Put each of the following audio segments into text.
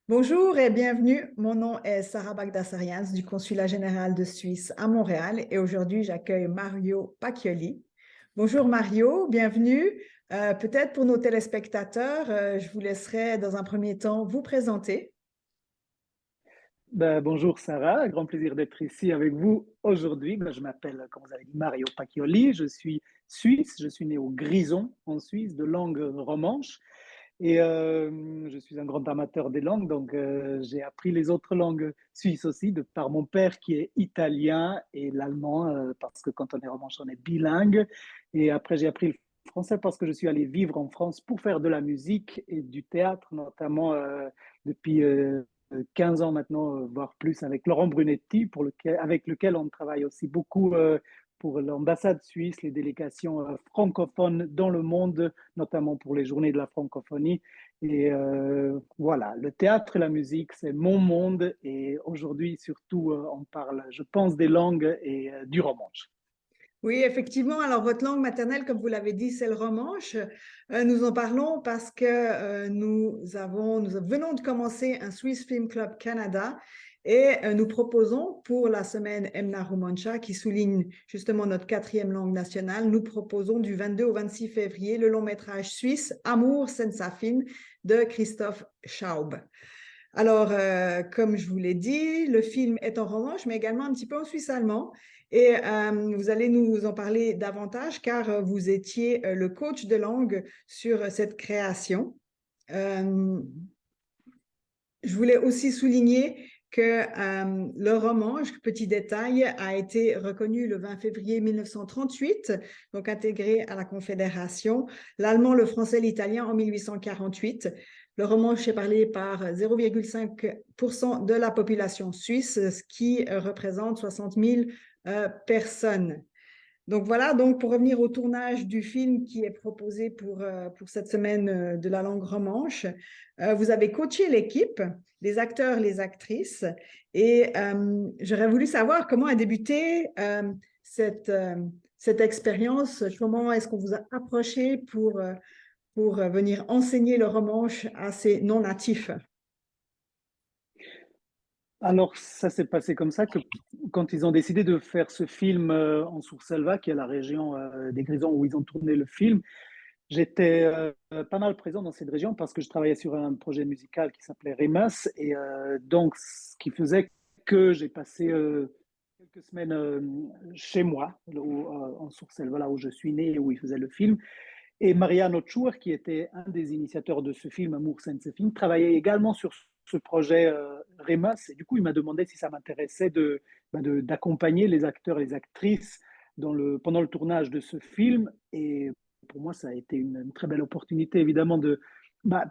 Bonjour et bienvenue. Mon nom est Sarah Bagdasarians du Consulat général de Suisse à Montréal et aujourd'hui j'accueille Mario Pacchioli. Bonjour Mario, bienvenue. Peut-être pour nos téléspectateurs, je vous laisserai dans un premier temps vous présenter. Bonjour Sarah, grand plaisir d'être ici avec vous aujourd'hui. Je m'appelle, comme vous avez dit, Mario Pacchioli. Je suis suisse, je suis né au Grison en Suisse de langue romanche et je suis un grand amateur des langues, donc j'ai appris les autres langues suisses aussi de par mon père qui est italien et l'allemand parce que quand on est romanche on est bilingue. Et après j'ai appris le français parce que je suis allé vivre en France pour faire de la musique et du théâtre, notamment depuis 15 ans maintenant, voire plus, avec Laurent Brunetti, avec lequel on travaille aussi beaucoup pour l'ambassade suisse, les délégations francophones dans le monde, notamment pour les journées de la francophonie. Et voilà, le théâtre et la musique, c'est mon monde. Et aujourd'hui, surtout, on parle, je pense, des langues et du romanche. Oui, effectivement. Alors, votre langue maternelle, comme vous l'avez dit, c'est le romanche. Nous en parlons parce que nous venons de commencer un Swiss Film Club Canada et nous proposons pour la semaine Emna Romancha, qui souligne justement notre quatrième langue nationale, nous proposons du 22 au 26 février le long métrage suisse Amour senza fin de Christophe Schaub. Alors, comme je vous l'ai dit, le film est en romanche, mais également un petit peu en suisse allemand. Et vous allez nous en parler davantage car vous étiez le coach de langue sur cette création. Euh, je voulais aussi souligner que le romanche, petit détail, a été reconnu le 20 février 1938, donc intégré à la Confédération. L'allemand, le français, l'italien en 1848. Le romanche est parlé par 0,5% de la population suisse, ce qui représente 60 000 personnes. Donc voilà, donc pour revenir au tournage du film qui est proposé pour cette semaine de la langue romanche, vous avez coaché l'équipe, les acteurs, les actrices, et j'aurais voulu savoir comment a débuté cette expérience, comment est-ce qu'on vous a approché pour venir enseigner le romanche à ces non-natifs. Alors, ça s'est passé comme ça que quand ils ont décidé de faire ce film en Surselva, qui est la région des Grisons où ils ont tourné le film, j'étais pas mal présent dans cette région parce que je travaillais sur un projet musical qui s'appelait Remus. Et donc, ce qui faisait que j'ai passé quelques semaines chez moi, en Surselva, là où je suis né et où ils faisaient le film. Et Mariano Chur, qui était un des initiateurs de ce film, Amour senza fin, travaillait également sur ce projet Remus. Et du coup, il m'a demandé si ça m'intéressait d'accompagner les acteurs et les actrices pendant le tournage de ce film. Et pour moi, ça a été une très belle opportunité, évidemment,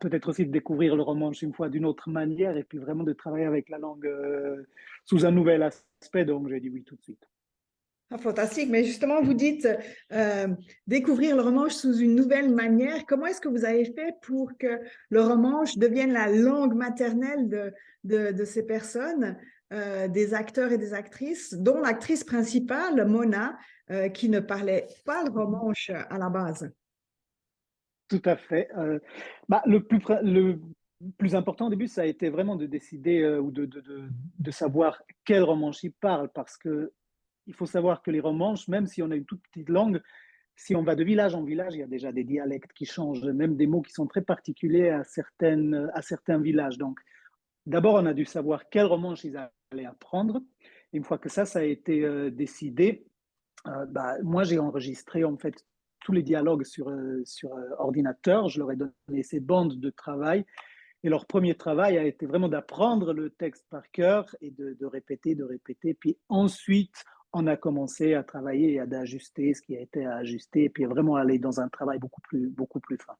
peut-être aussi de découvrir le romanche une fois d'une autre manière et puis vraiment de travailler avec la langue sous un nouvel aspect. Donc, j'ai dit oui tout de suite. Ah, fantastique, mais justement, vous dites euh, découvrir le romanche sous une nouvelle manière. Comment est-ce que vous avez fait pour que le romanche devienne la langue maternelle de ces personnes, des acteurs et des actrices, dont l'actrice principale, Mona, qui ne parlait pas le romanche à la base? Tout à fait. Le plus important au début, ça a été vraiment de décider ou de savoir quel romanche il parle, parce que il faut savoir que les romanches, même si on a une toute petite langue, si on va de village en village, il y a déjà des dialectes qui changent, même des mots qui sont très particuliers à certains villages. Donc, d'abord, on a dû savoir quel romanche ils allaient apprendre. Et une fois que ça a été décidé, moi, j'ai enregistré en fait tous les dialogues sur ordinateur. Je leur ai donné ces bandes de travail. Et leur premier travail a été vraiment d'apprendre le texte par cœur et de répéter, de répéter. Puis ensuite, on a commencé à travailler et à ajuster ce qui a été à ajuster. Et puis vraiment aller dans un travail beaucoup plus fin.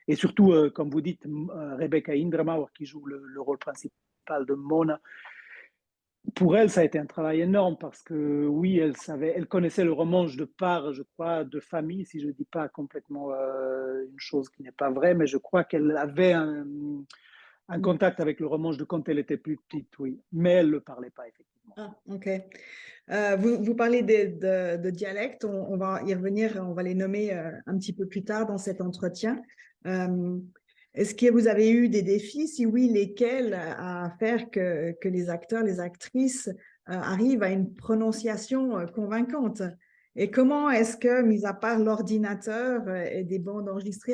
Et surtout, comme vous dites, Rebecca Indramaur, qui joue le rôle principal de Mona, pour elle, ça a été un travail énorme parce que oui, elle connaissait le romanche de part, je crois, de famille, si je ne dis pas complètement une chose qui n'est pas vraie, mais je crois qu'elle avait un contact avec le romanche de quand elle était plus petite, oui. Mais elle ne le parlait pas, effectivement. Ah, OK. Vous parlez de dialectes, on va y revenir, on va les nommer un petit peu plus tard dans cet entretien. Euh, Est-ce que vous avez eu des défis? Si oui, lesquels à faire que les acteurs, les actrices arrivent à une prononciation convaincante? Et comment est-ce que, mis à part l'ordinateur et des bandes enregistrées,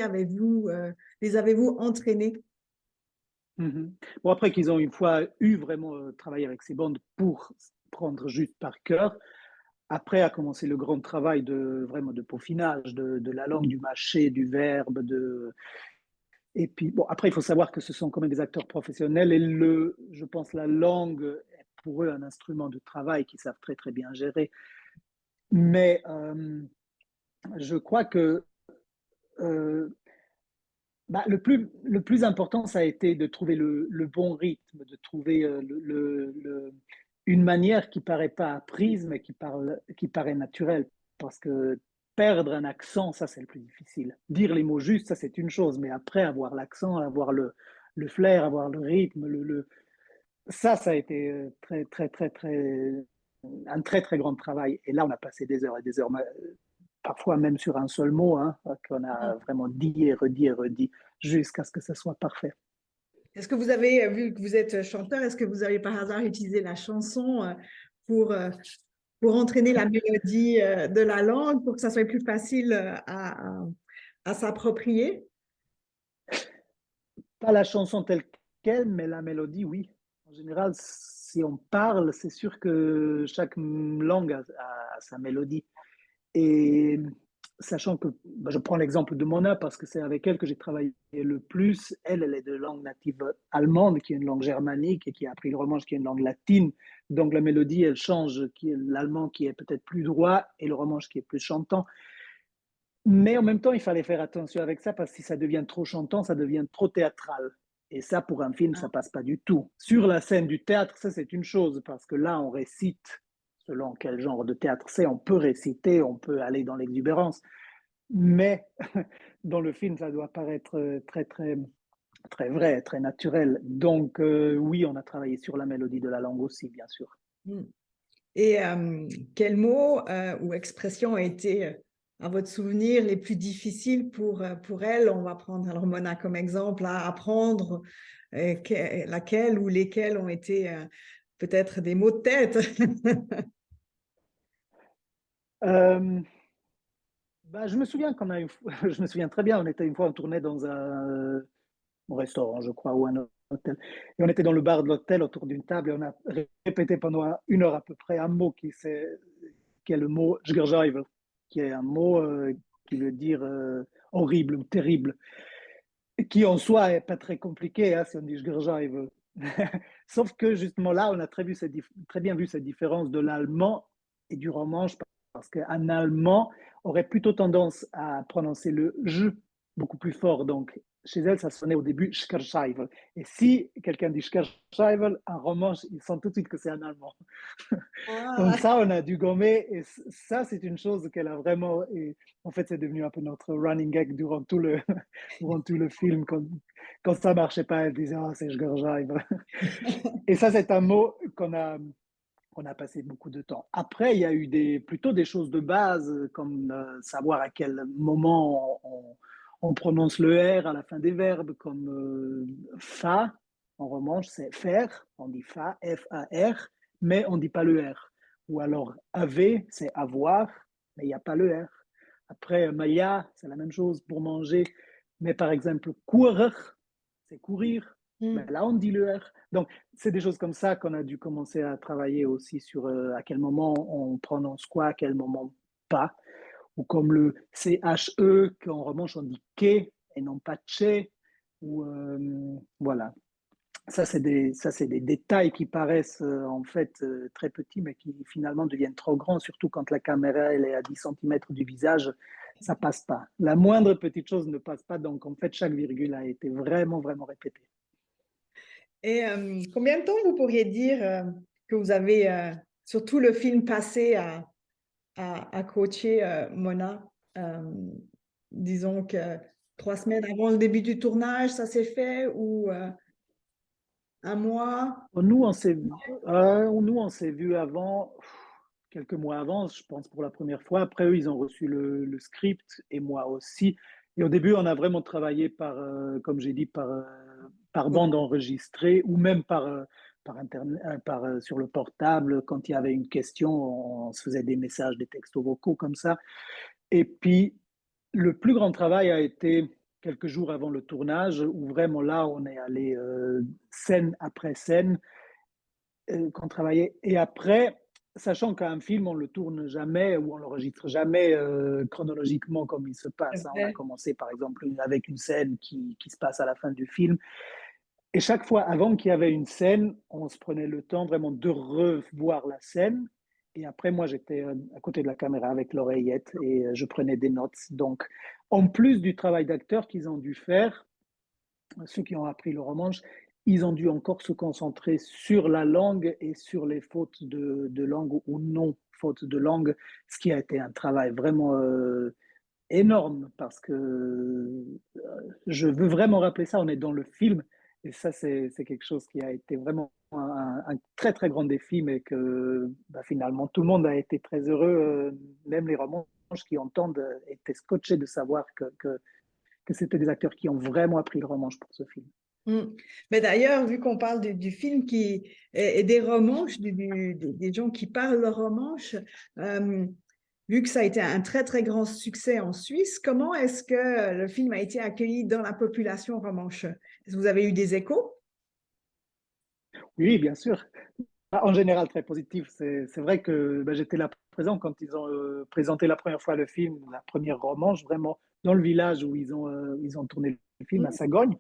les avez-vous entraînés? Mhm. Bon, après qu'ils ont une fois eu vraiment travaillé avec ces bandes pour prendre juste par cœur, après a commencé le grand travail de vraiment de peaufinage de la langue, du mâché, du verbe, et puis bon, après il faut savoir que ce sont quand même des acteurs professionnels et je pense la langue est pour eux un instrument de travail qu'ils savent très très bien gérer. Mais je crois que euh, bah, le plus important, ça a été de trouver le bon rythme, de trouver une manière qui paraît pas apprise, mais qui paraît naturelle. Parce que perdre un accent, ça, c'est le plus difficile. Dire les mots justes, ça, c'est une chose, mais après, avoir l'accent, avoir le flair, avoir le rythme, ça a été très, très, très, très, un très, très grand travail. Et là, on a passé des heures et des heures, parfois même sur un seul mot, hein, qu'on a vraiment dit et redit jusqu'à ce que ce soit parfait. Est-ce que vous avez, vu que vous êtes chanteur, est-ce que vous avez par hasard utilisé la chanson pour, euh, pour entraîner la mélodie de la langue, pour que ça soit plus facile à s'approprier? Pas la chanson telle quelle, mais la mélodie, oui. En général, si on parle, c'est sûr que chaque langue a sa mélodie. Et sachant que, bah, je prends l'exemple de Mona parce que c'est avec elle que j'ai travaillé le plus. Elle est de langue native allemande, qui est une langue germanique, et qui a appris le romanche, qui est une langue latine. Donc la mélodie, elle change, qui est l'allemand qui est peut-être plus droit et le romanche qui est plus chantant. Mais en même temps, il fallait faire attention avec ça parce que si ça devient trop chantant, ça devient trop théâtral. Et ça, pour un film, ça passe pas du tout. Sur la scène du théâtre, ça c'est une chose parce que là, on récite selon quel genre de théâtre c'est. On peut réciter, on peut aller dans l'exubérance, mais dans le film, ça doit paraître très très très vrai, très naturel. Donc oui, on a travaillé sur la mélodie de la langue aussi, bien sûr. Hmm. Et quels mots ou expressions ont été, à votre souvenir, les plus difficiles pour elle? On va prendre alors Mona comme exemple, à apprendre, laquelle ou lesquels ont été peut-être des mots de tête. Euh, Bah, je me souviens qu'on a je me souviens très bien, on était une fois, on tournait dans un restaurant, je crois, ou un hôtel. Et on était dans le bar de l'hôtel autour d'une table et on a répété pendant une heure à peu près un mot qui est le mot "Sgurjaivel", qui est un mot qui veut dire horrible ou terrible, qui en soi est pas très compliqué, hein, si on dit "Sgurjaivel". Sauf que justement là, on a très bien vu cette différence de l'allemand et du romanche, parce qu'un allemand aurait plutôt tendance à prononcer le "je" beaucoup plus fort. Donc, chez elle, ça sonnait au début "Skerscheivel". Et si quelqu'un dit "Skerscheivel", un romanche, il sent tout de suite que c'est un allemand. Donc Ah, ça, on a dû gommer. Et ça, c'est une chose qu'elle a vraiment... Et en fait, c'est devenu un peu notre running gag durant durant tout le film. Quand ça marchait pas, elle disait «Ah, c'est Sgerjaïv». Et ça, c'est un mot qu'on a passé beaucoup de temps. Après, il y a eu plutôt des choses de base, comme savoir à quel moment on prononce le R à la fin des verbes, comme fa, en romanche, c'est faire, on dit fa, F-A-R, mais on ne dit pas le R. Ou alors ave, c'est avoir, mais il n'y a pas le R. Après, maya, c'est la même chose pour manger, mais par exemple, courir, c'est courir, mais hmm. là, on dit le R. Donc, c'est des choses comme ça qu'on a dû commencer à travailler aussi sur à quel moment on prononce quoi, à quel moment pas. Ou comme le CHE, qu'en romanche on dit que et non pas che. Ou voilà. Ça, c'est des détails qui paraissent en fait très petits, mais qui finalement deviennent trop grands, surtout quand la caméra elle est à 10 centimètres du visage. Ça passe pas. La moindre petite chose ne passe pas. Donc, en fait, chaque virgule a été vraiment, vraiment répétée. Et combien de temps vous pourriez dire que vous avez, sur tout le film passé à coacher Mona? Euh, disons que 3 semaines avant le début du tournage, ça s'est fait, ou un mois? Nous, on s'est vu avant, quelques mois avant, je pense pour la première fois. Après, eux, ils ont reçu le script et moi aussi. Et au début, on a vraiment travaillé par, comme j'ai dit, par Ok. bande enregistrée ou même par internet, sur le portable. Quand il y avait une question, on se faisait des messages, des textos vocaux comme ça. Et puis, le plus grand travail a été quelques jours avant le tournage, où vraiment là, on est allé scène après scène, qu'on travaillait. Et après, sachant qu'un film, on le tourne jamais ou on l'enregistre jamais chronologiquement comme il se C'est passe, hein. On a vrai. commencé par exemple avec une scène qui se passe à la fin du film. Et chaque fois, avant qu'il y avait une scène, on se prenait le temps vraiment de revoir la scène. Et après, moi, j'étais à côté de la caméra avec l'oreillette et je prenais des notes. Donc, en plus du travail d'acteur qu'ils ont dû faire, ceux qui ont appris le romanche, ils ont dû encore se concentrer sur la langue et sur les fautes de langue ou non fautes de langue, ce qui a été un travail vraiment énorme parce que je veux vraiment rappeler ça, on est dans le film et ça c'est quelque chose qui a été vraiment un très très grand défi mais que bah, finalement tout le monde a été très heureux, même les romanches qui entendent étaient scotchés de savoir que c'était des acteurs qui ont vraiment appris le romanche pour ce film. Mm. Mais d'ailleurs, vu qu'on parle du film et des romanches, des gens qui parlent le romanche, euh, vu que ça a été un très très grand succès en Suisse, comment est-ce que le film a été accueilli dans la population romanche? Est-ce que vous avez eu des échos? Oui, bien sûr. En général, très positif. C'est vrai que ben, j'étais là présent quand ils ont présenté la première fois le film, la première romanche, vraiment dans le village où ils ont tourné le film à Mm. Sagogne.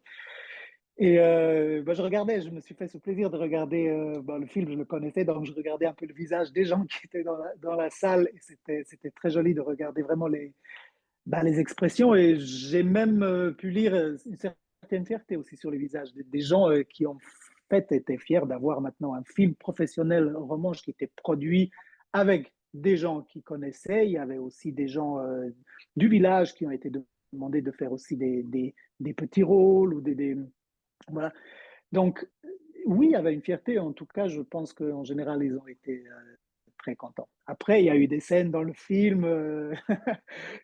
Et ben, je regardais, je me suis fait ce plaisir de regarder ben, le film, je le connaissais, donc je regardais un peu le visage des gens qui étaient dans la salle. Et c'était très joli de regarder vraiment ben, les expressions. Et j'ai même pu lire une certaine fierté aussi sur les visages des gens qui ont fait été fiers d'avoir maintenant un film professionnel romanche qui était produit avec des gens qui connaissaient. Il y avait aussi des gens du village qui ont été demandés de faire aussi des petits rôles ou voilà. Donc, oui, il y avait une fierté. En tout cas, je pense qu'en général, ils ont été très contents. Après, il y a eu des scènes dans le film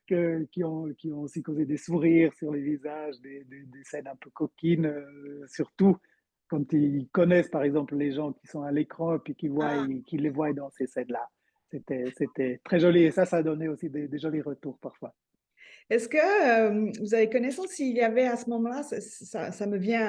qui ont aussi causé des sourires sur les visages, des scènes un peu coquines, surtout quand ils connaissent, par exemple, les gens qui sont à l'écran et puis Ah. qui les voient dans ces scènes-là. C'était très joli et ça a donné aussi des jolis retours parfois. Est-ce que vous avez connaissance s'il y avait à ce moment-là, ça me vient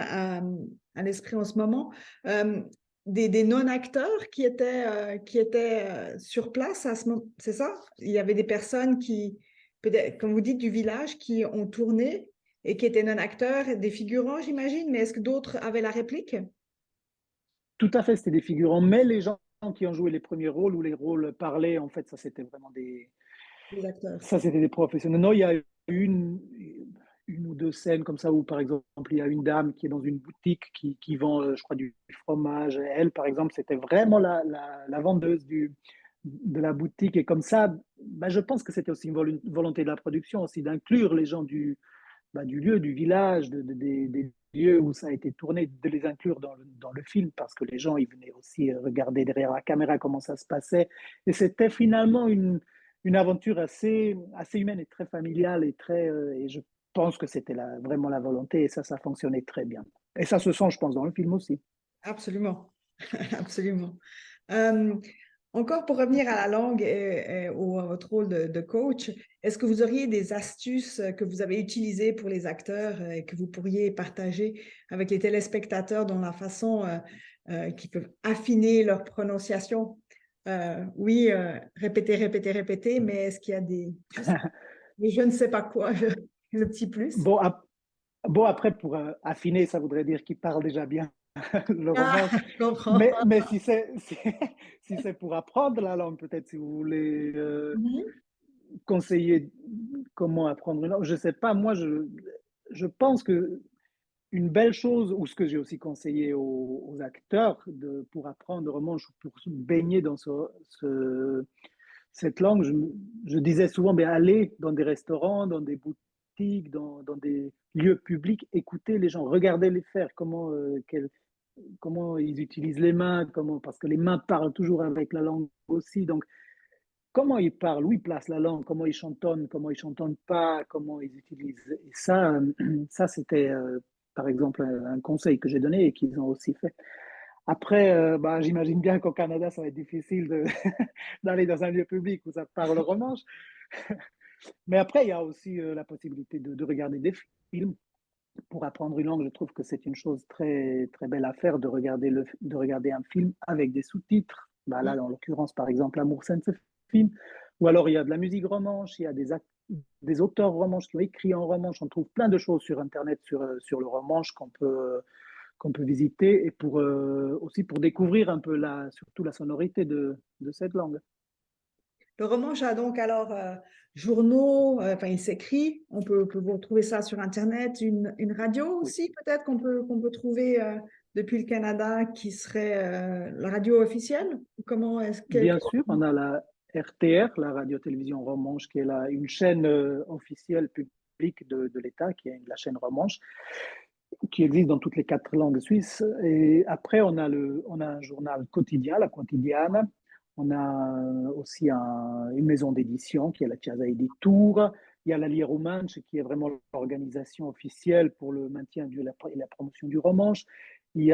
à l'esprit en ce moment, euh, des non-acteurs qui étaient sur place à ce moment, c'est ça? Il y avait des personnes qui, peut-être, comme vous dites, du village qui ont tourné et qui étaient non-acteurs, des figurants, j'imagine, mais est-ce que d'autres avaient la réplique? Tout à fait, c'était des figurants, mais les gens qui ont joué les premiers rôles ou les rôles parlés, en fait, ça c'était vraiment Des acteurs. ça c'était des professionnels. Non, il y a une ou deux scènes comme ça où, par exemple, il y a une dame qui est dans une boutique qui vend, je crois, du fromage. Elle, par exemple, c'était vraiment la vendeuse de la boutique. Et comme ça, bah, je pense que c'était aussi une volonté de la production aussi d'inclure les gens bah, du lieu, du village, des lieux où ça a été tourné, de les inclure dans le film parce que les gens, ils venaient aussi regarder derrière la caméra comment ça se passait. Et c'était finalement une aventure assez humaine et très familiale et je pense que c'était vraiment la volonté et ça fonctionnait très bien. Et ça se sent, je pense, dans le film aussi. Absolument, absolument. Euh, Encore pour revenir à la langue ou à votre rôle de coach, est-ce que vous auriez des astuces que vous avez utilisées pour les acteurs et que vous pourriez partager avec les téléspectateurs dans la façon qu'ils peuvent affiner leur prononciation? Oui, répéter, répéter, répéter, mais est-ce qu'il y a je ne sais pas quoi, le petit plus? Bon, bon après, pour affiner, ça voudrait dire qu'il parle déjà bien le Ah, romanche. je comprends. Mais si c'est pour apprendre la langue, peut-être si vous voulez Mhm. conseiller comment apprendre une langue, je ne sais pas, je pense que une belle chose, ou ce que j'ai aussi conseillé aux acteurs pour apprendre le romanche, pour se baigner dans cette langue, je disais souvent, ben, allez dans des restaurants, dans des boutiques, dans des lieux publics, écoutez les gens, regardez les faire, comment ils utilisent les mains, parce que les mains parlent toujours avec la langue aussi. Donc, comment ils parlent, où ils placent la langue, comment ils chantonnent pas, comment ils utilisent. Et ça, ça c'était par exemple un conseil que j'ai donné et qu'ils ont aussi fait. Après, bah, j'imagine bien qu'au Canada, ça va être difficile d'aller dans un lieu public où ça parle romanche. Mais après, il y a aussi la possibilité de regarder des films. Pour apprendre une langue, je trouve que c'est une chose très, très belle à faire de regarder un film avec des sous-titres. Bah là, en l'occurrence, par exemple, Amour Saint, ce film. Ou alors, il y a de la musique romanche, il y a des auteurs romanches qui ont écrit en romanche. On trouve plein de choses sur Internet sur le romanche qu'on peut visiter et aussi pour découvrir un peu surtout la sonorité de cette langue. Le romanche a donc alors journaux, enfin il s'écrit, on peut vous retrouver ça sur Internet, une radio Oui. aussi peut-être qu'on peut trouver depuis le Canada qui serait la radio officielle? Comment est-ce que... Bien sûr, on a la RTR, la radio-télévision romanche, qui est une chaîne officielle publique de l'État, qui est la chaîne romanche, qui existe dans toutes les 4 langues suisses. Et après, on a un journal quotidien, la Quotidiana. On a aussi une maison d'édition qui est la Casa Editura. Il y a la Lia Romanche qui est vraiment l'organisation officielle pour le maintien et la promotion du romanche. Et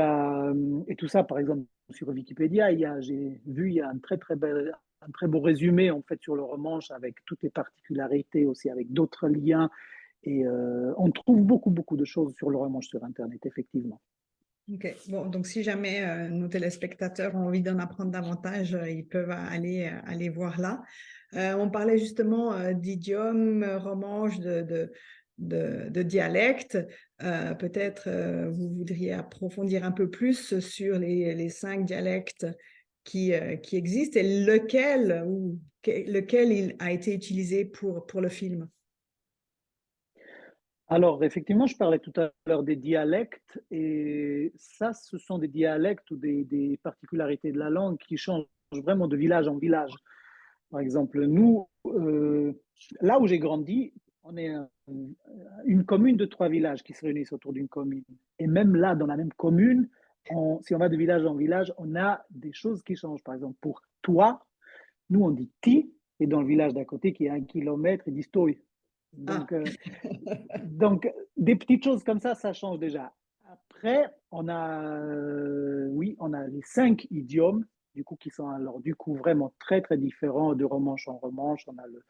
tout ça, par exemple, sur Wikipédia, j'ai vu, il y a un très beau résumé en fait sur le romanche avec toutes les particularités, aussi avec d'autres liens et on trouve beaucoup, beaucoup de choses sur le romanche sur Internet, effectivement. Ok, bon, donc si jamais nos téléspectateurs ont envie d'en apprendre davantage, ils peuvent aller voir là. On parlait justement d'idiomes, romanche, de dialectes. Peut-être vous voudriez approfondir un peu plus sur les 5 dialectes qui existent et lequel il a été utilisé pour le film. Alors, effectivement, je parlais tout à l'heure des dialectes, et ça, ce sont des dialectes ou des particularités de la langue qui changent vraiment de village en village. Par exemple, nous, là où j'ai grandi, on est une commune de 3 villages qui se réunissent autour d'une commune. Et même là, dans la même commune, si on va de village en village, on a des choses qui changent. Par exemple, pour toi, nous, on dit ti, et dans le village d'à côté, qui est à 1 kilomètre, ils disent toi. Ah, Donc, des petites choses comme ça change déjà. Après, oui, on a les 5 idiomes, du coup, qui sont alors, du coup, vraiment très, très différents de romanche en romanche. On a le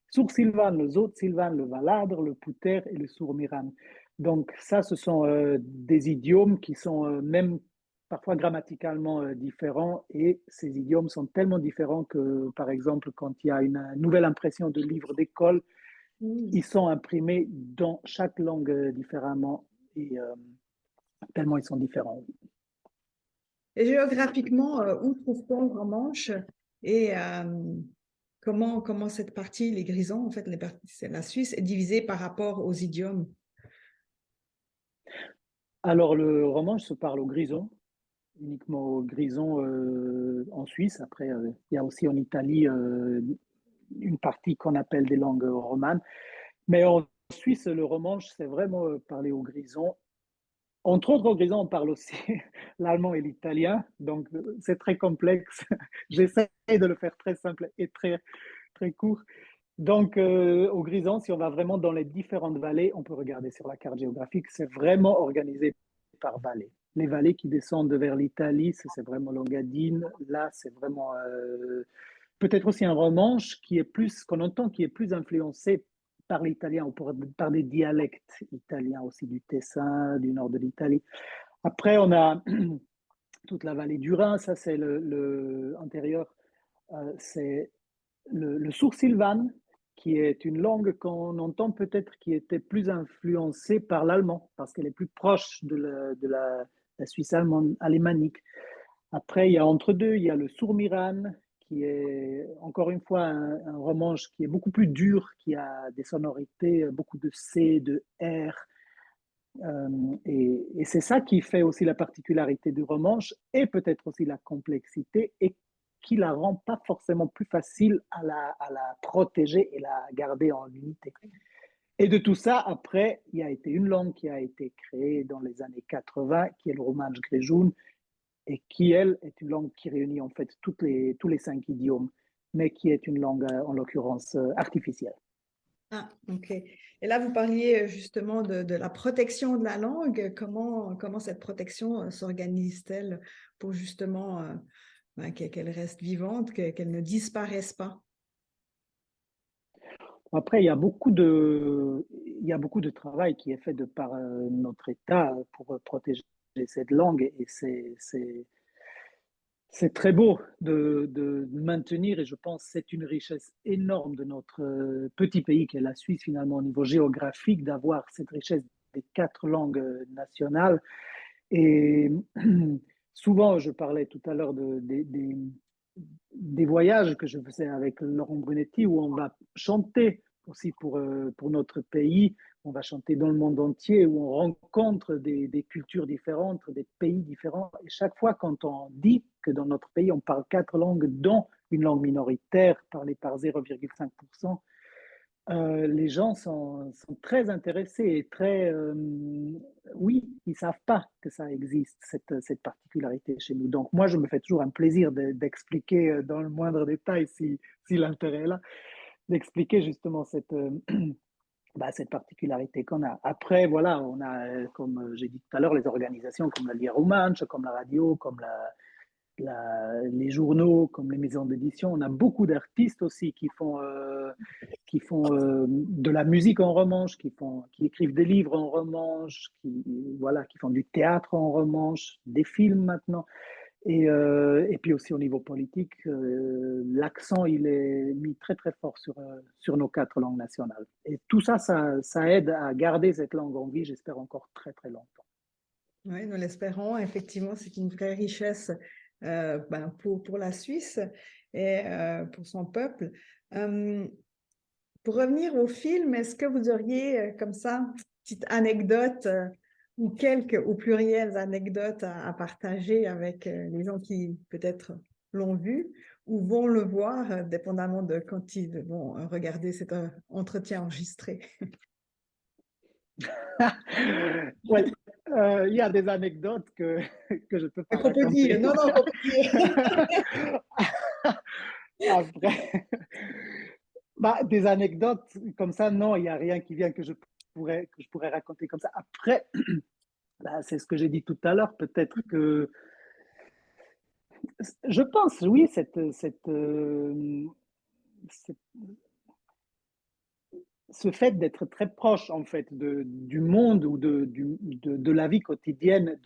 sourd-sylvan, le zôtre-sylvan, le valadre, le pouter et le sourd-miran. Donc, ça, ce sont des idiomes qui sont même parfois grammaticalement différents, et ces idiomes sont tellement différents que, par exemple, quand il y a une nouvelle impression de livre d'école, hmm. ils sont imprimés dans chaque langue différemment, et tellement ils sont différents. Et géographiquement, où trouve-t-on Romanche et comment cette partie, les Grisons, en fait, c'est la Suisse, est divisée par rapport aux idiomes? Alors, le romanche se parle au grison, uniquement au grison en Suisse. Après, il y a aussi en Italie une partie qu'on appelle des langues romanes. Mais en Suisse, le romanche, c'est vraiment parlé au grison. Entre autres, au grisons, on parle aussi l'allemand et l'italien, donc c'est très complexe. J'essaie de le faire très simple et très, très court. Donc, au Grison, si on va vraiment dans les différentes vallées, on peut regarder sur la carte géographique, c'est vraiment organisé par vallée. Les vallées qui descendent vers l'Italie, c'est vraiment l'Engadine. Là, c'est vraiment peut-être aussi un romanche qu'on entend, qui est plus influencé par l'italien ou par des dialectes italiens aussi, du Tessin, du nord de l'Italie. Après, on a toute la vallée du Rhin, ça c'est le antérieur, c'est le sourd-sylvane, qui est une langue qu'on entend peut-être qui était plus influencée par l'allemand, parce qu'elle est plus proche de la Suisse allemande, alémanique. Après, il y a entre deux, il y a le sourd-miran, qui est encore une fois un romanche qui est beaucoup plus dur, qui a des sonorités, beaucoup de C, de R. Et c'est ça qui fait aussi la particularité du romanche, et peut-être aussi la complexité, et qui la rend pas forcément plus facile à la protéger et la garder en unité. Et de tout ça, après, il y a été une langue qui a été créée dans les années 80, qui est le romanche gréjoun, et qui, elle, est une langue qui réunit en fait tous les 5 idiomes. mais qui est une langue, en l'occurrence, artificielle. Ah, ok. Et là, vous parliez justement de la protection de la langue. Comment cette protection s'organise-t-elle pour justement qu'elle reste vivante, qu'elle ne disparaisse pas? Après, il y a beaucoup de travail qui est fait de par notre État pour protéger cette langue et c'est très beau de maintenir et je pense que c'est une richesse énorme de notre petit pays qui est la Suisse finalement au niveau géographique d'avoir cette richesse des quatre langues nationales. Et souvent, je parlais tout à l'heure des voyages que je faisais avec Laurent Brunetti où on va chanter aussi pour notre pays. On va chanter dans le monde entier où on rencontre des cultures différentes, des pays différents. Et chaque fois, quand on dit que dans notre pays, on parle quatre langues, dont une langue minoritaire parlée par 0,5%, les gens sont très intéressés et très, oui, ils ne savent pas que ça existe, cette particularité chez nous. Donc, moi, je me fais toujours un plaisir d'expliquer dans le moindre détail, si l'intérêt est là, d'expliquer justement cette particularité qu'on a. Après, voilà, on a, comme j'ai dit tout à l'heure, les organisations comme la Lia Romanche, comme la radio, comme les journaux, comme les maisons d'édition. On a beaucoup d'artistes aussi qui font de la musique en romanche, qui écrivent des livres en romanche, voilà, qui font du théâtre en romanche, des films maintenant. Et puis aussi au niveau politique, l'accent il est mis très très fort sur nos quatre langues nationales. Et tout ça, ça aide à garder cette langue en vie, j'espère encore très très longtemps. Oui, nous l'espérons. Effectivement, c'est une vraie richesse pour la Suisse et pour son peuple. Euh, pour revenir au film, est-ce que vous auriez comme ça une petite anecdote ou quelques, au pluriel, anecdotes à partager avec les gens qui peut-être l'ont vu ou vont le voir, dépendamment de quand ils vont regarder cet entretien enregistré? Ouais, il y a des anecdotes que je ne peux pas Qu'on peut dire, raconter. non, non, qu'on peut dire. Après, bah, des anecdotes comme ça, non, il n'y a rien qui vient que je pourrais raconter comme ça. Après, bah, c'est ce que j'ai dit tout à l'heure, peut-être que je pense, oui, cette- ce fait d'être très proche en fait du monde ou de la vie quotidienne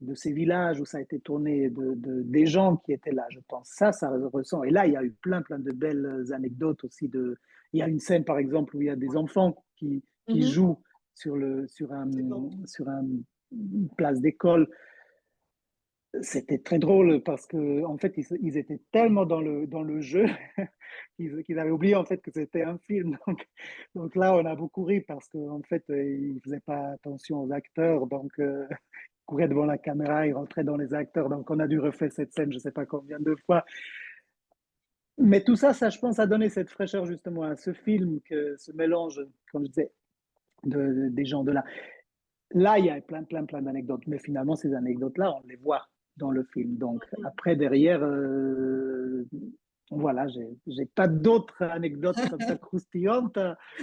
de ces villages où ça a été tourné, des gens qui étaient là, je pense. Ça ressent. Et là, il y a eu plein de belles anecdotes aussi. Il y a une scène, par exemple, où il y a des enfants qui Mhm. jouent C'est bon. sur un place d'école. C'était très drôle parce que en fait ils étaient tellement dans le jeu qu'ils avaient oublié en fait que c'était un film. Donc là on a beaucoup ri parce qu'en fait ils faisaient pas attention aux acteurs donc ils couraient devant la caméra, ils rentraient dans les acteurs donc on a dû refaire cette scène je sais pas combien de fois. Mais tout ça, je pense a donné cette fraîcheur justement à ce film, que ce mélange comme je disais des gens de là. Là, il y a plein d'anecdotes, mais finalement, ces anecdotes-là, on les voit dans le film. Donc, après, derrière, voilà, j'ai pas d'autres anecdotes comme ça croustillantes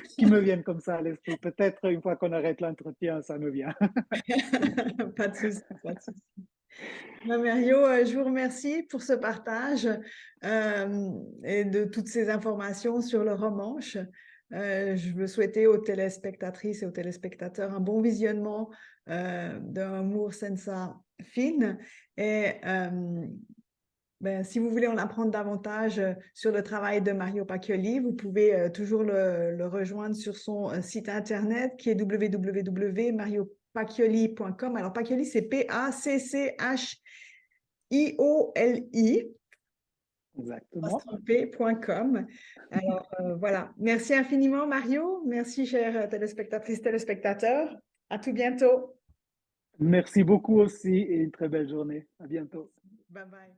qui me viennent comme ça à l'esprit. Peut-être une fois qu'on arrête l'entretien, ça me vient. Pas de souci, pas de souci. Mario, je vous remercie pour ce partage et de toutes ces informations sur le romanche. Je veux souhaiter aux téléspectatrices et aux téléspectateurs un bon visionnement d'Amour Senza Fin. Et si vous voulez en apprendre davantage sur le travail de Mario Pacchioli, vous pouvez toujours le rejoindre sur son site internet qui est www.mariopacchioli.com. Alors, Pacchioli, c'est Pacchioli, Exactement. .com. Alors, voilà. Merci infiniment, Mario. Merci, chers téléspectatrices, téléspectateurs. À tout bientôt. Merci beaucoup aussi et une très belle journée. À bientôt. Bye bye.